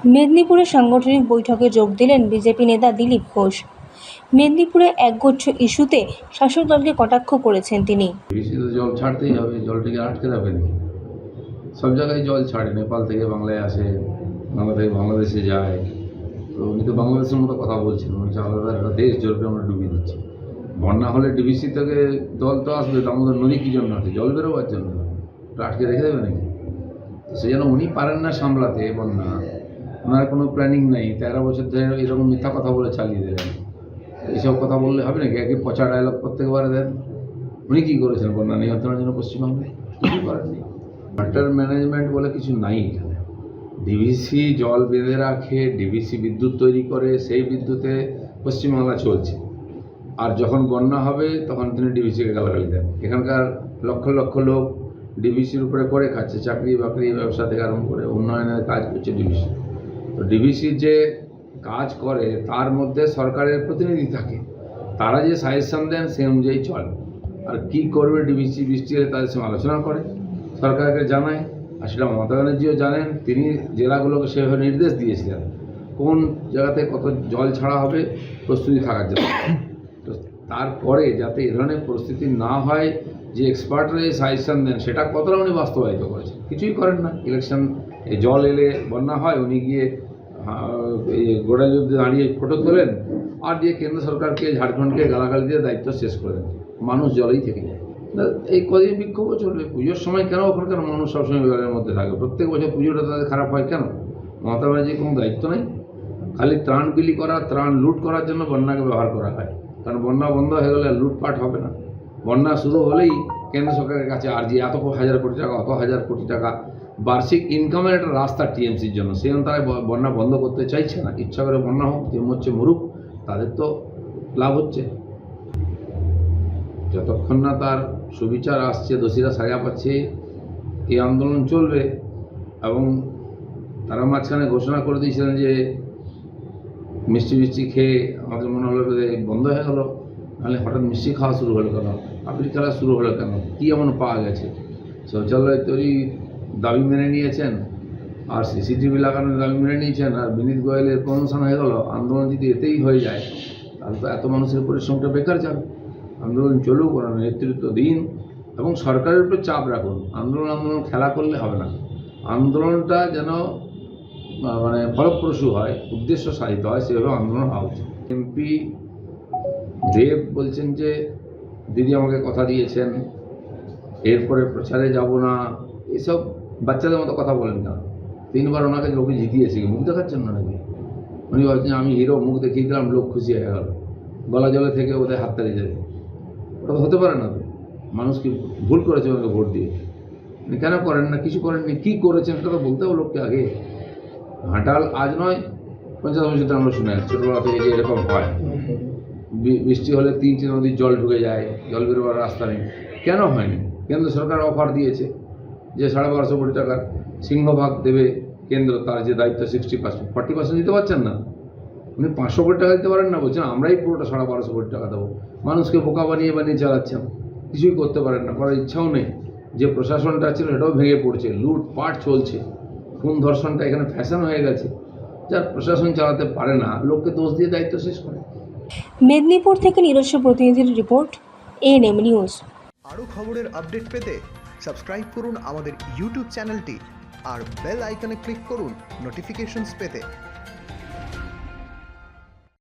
মেদিনীপুরে সাংগঠনিক বৈঠকে যোগ দিলেন বিজেপি নেতা দিলীপ ঘোষ। মেদিনীপুরে একগুচ্ছ ইস্যুতে শাসক দলকে কটাক্ষ করেছেন তিনি। বৃষ্টিতে জল ছাড়তেই হবে, জলটাকে আটকে রাখবেন। সব জায়গায় জল ছাড়ে, নেপাল থেকে বাংলায় আসে, বাংলা থেকে বাংলাদেশে যায়। তো উনি তো বাংলাদেশের মতো কথা বলছেন, বলছে আলাদা একটা দেশ জলকে আমরা ডুবিয়ে দিচ্ছি। বন্যা হলে ডিবিসি থেকে জল তো আসবে, দামোদর নদী কী জন্য আছে? জল বেরোবার জন্য। ওটা আটকে রেখে দেবে নাকি? সেই জন্য উনি পারেন না সামলাতে বন্যা, ওনার কোনো প্ল্যানিং নেই। 13 বছর ধরে এরকম মিথ্যা কথা বলে চালিয়ে দেবেন। এইসব কথা বললে হবে নাকি? একই পচা ডায়লগ প্রত্যেকবার দেন। উনি কী করেছেন বন্যা নিয়ন্ত্রণের জন্য পশ্চিমবঙ্গে? কিছুই করেননি। ওয়াটার ম্যানেজমেন্ট বলে কিছু নাই এখানে। ডিভিসি জল বেঁধে রাখে, ডিভিসি বিদ্যুৎ তৈরি করে, সেই বিদ্যুতে পশ্চিমবাংলা চলছে। আর যখন বন্যা হবে তখন তিনি ডিভিসিকে গালাগালি দেন। এখানকার লক্ষ লক্ষ লোক ডিভিসির উপরে করে খাচ্ছে, চাকরি বাকরি ব্যবসা থেকে আরম্ভ করে উন্নয়নের কাজ করছে ডিভিসি। তো ডিভিসির যে কাজ করে তার মধ্যে সরকারের প্রতিনিধি থাকে, তারা যে সাজেশন দেন সেই অনুযায়ী চলে। আর কী করবে ডিভিসি বৃষ্টি হলে তাদের সঙ্গে আলোচনা করে, সরকারকে জানায়। আর সেটা মমতা ব্যানার্জিও জানেন, তিনি জেলাগুলোকে সেভাবে নির্দেশ দিয়েছিলেন কোন জায়গাতে কত জল ছাড়া হবে প্রস্তুতি থাকার জন্য। তো তারপরে যাতে এ ধরনের পরিস্থিতি না হয়, যে এক্সপার্টরা যে সাজেশন দেন সেটা কতটা উনি বাস্তবায়িত করেছেন? কিছুই করেন না। ইলেকশন জল এলে বন্যা হয়, উনি গিয়ে গোড়ালি অব্দি দাঁড়িয়ে ফটো তোলেন আর দিয়ে কেন্দ্র সরকারকে, ঝাড়খণ্ডকে গালাগালি দিয়ে দায়িত্ব শেষ করে দেন। মানুষ জলেই থেকে যায়। এই কদিন বিক্ষোভও চলবে। পুজোর সময় কেন ওখানকার মানুষ সবসময় বিভাগের মধ্যে থাকে? প্রত্যেক বছর পুজোটা তাদের খারাপ হয় কেন? মমতা ব্যানার্জির কোনো দায়িত্ব নেই? খালি ত্রাণ বিলি করা, ত্রাণ লুট করার জন্য বন্যাকে ব্যবহার করা হয়। কারণ বন্যা বন্ধ হয়ে গেলে লুটপাট হবে না। বন্যা শুরু হলেই কেন্দ্র সরকারের কাছে আর্জি, এত হাজার কোটি টাকা, অত হাজার কোটি টাকা বার্ষিক ইনকামের একটা রাস্তা টিএমসির জন্য। সেই তারা বন্যা বন্ধ করতে চাইছে না। ইচ্ছা করে বন্যা হোক, যে হচ্ছে মরুক, তাদের তো লাভ হচ্ছে। যতক্ষণ না তার সুবিচার আসছে, দোষীরা সাজা পাচ্ছে, এই আন্দোলন চলবে। এবং তারা মাঝখানে ঘোষণা করে দিয়েছিলেন যে মিষ্টি খেয়ে আমাদের মনে হলো বন্ধ হয়ে গেল, নাহলে হঠাৎ মিষ্টি খাওয়া শুরু হলো কেন? আপিল খেলা শুরু হলো কেন? কী এমন পাওয়া গেছে? শৌচালয় তৈরি দাবি মেনে নিয়েছেন, আর সিসিটিভি লাগানোর দাবি মেনে নিয়েছেন, আর বিনীত গোয়েলের প্রমোশন হয়ে গেল। আন্দোলন যদি এতেই হয়ে যায় তাহলে তো এত মানুষের পরিশ্রমটা বেকার যাবে। আন্দোলন চলুক, ওরা নেতৃত্ব দিন এবং সরকারের উপর চাপ রাখুন। আন্দোলন খেলা করলে হবে না। আন্দোলনটা যেন মানে ফলপ্রসূ হয়, উদ্দেশ্য সাধিত হয়, সেভাবে আন্দোলন হওয়া উচিত। এমপি দেব বলছেন যে দিদি আমাকে কথা দিয়েছেন, এরপরে প্রচারে যাব না। এসব বাচ্চাদের মতো কথা বলেন না। 3 বার ওনাকে লোকে জিতিয়েছে, মুখ দেখার জন্য নাকি? উনি বলছেন আমি হিরো, মুখ দেখিয়ে দিলাম, লোক খুশি হয়ে গেল, গলা জলে থেকে ওদের হাততালি দেবে। ওটা তো হতে পারে না। তো মানুষ কি ভুল করেছে ওনাকে ভোট দিয়ে? কেন করেন না? কিছু করেননি। কী করেছেন সেটা তো বলতে হবে লোককে আগে। ঘাটাল আজ নয়, 50 বছর আমরা শুনে আসছি ছোটোবেলা থেকে যে এরকম হয়। বৃষ্টি হলে 3টি নদীর জল ঢুকে যায়, জল বেরোবার রাস্তা নেই। কেন হয়নি? কেন্দ্র সরকার অফার দিয়েছে যে 1250 কোটি টাকার সিংহভাগ দেবে কেন্দ্র, তার যে দায়িত্ব 60%, 40% দিতে পারছেন না। উনি 500 কোটি টাকা দিতে পারেন না, বলছেন আমরাই পুরোটা 1250 কোটি টাকা দেবো। মানুষকে বোকা বানিয়ে চালাচ্ছেন, কিছুই করতে পারেন না, করার ইচ্ছাও নেই। যে প্রশাসনটা ছিল সেটাও ভেঙে পড়ছে, লুটপাট চলছে, খুন ধর্ষণটা এখানে ফ্যাশন হয়ে গেছে। যার প্রশাসন চালাতে পারে না, লোককে দোষ দিয়ে দায়িত্ব শেষ করে। মেদিনীপুর থেকে নিজস্ব প্রতিনিধির রিপোর্ট, এএনএম নিউজ। আরও খবরের আপডেট পেতে সাবস্ক্রাইব করুন আমাদের ইউটিউব চ্যানেলটি আর বেল আইকনে ক্লিক করুন নোটিফিকেশনস পেতে।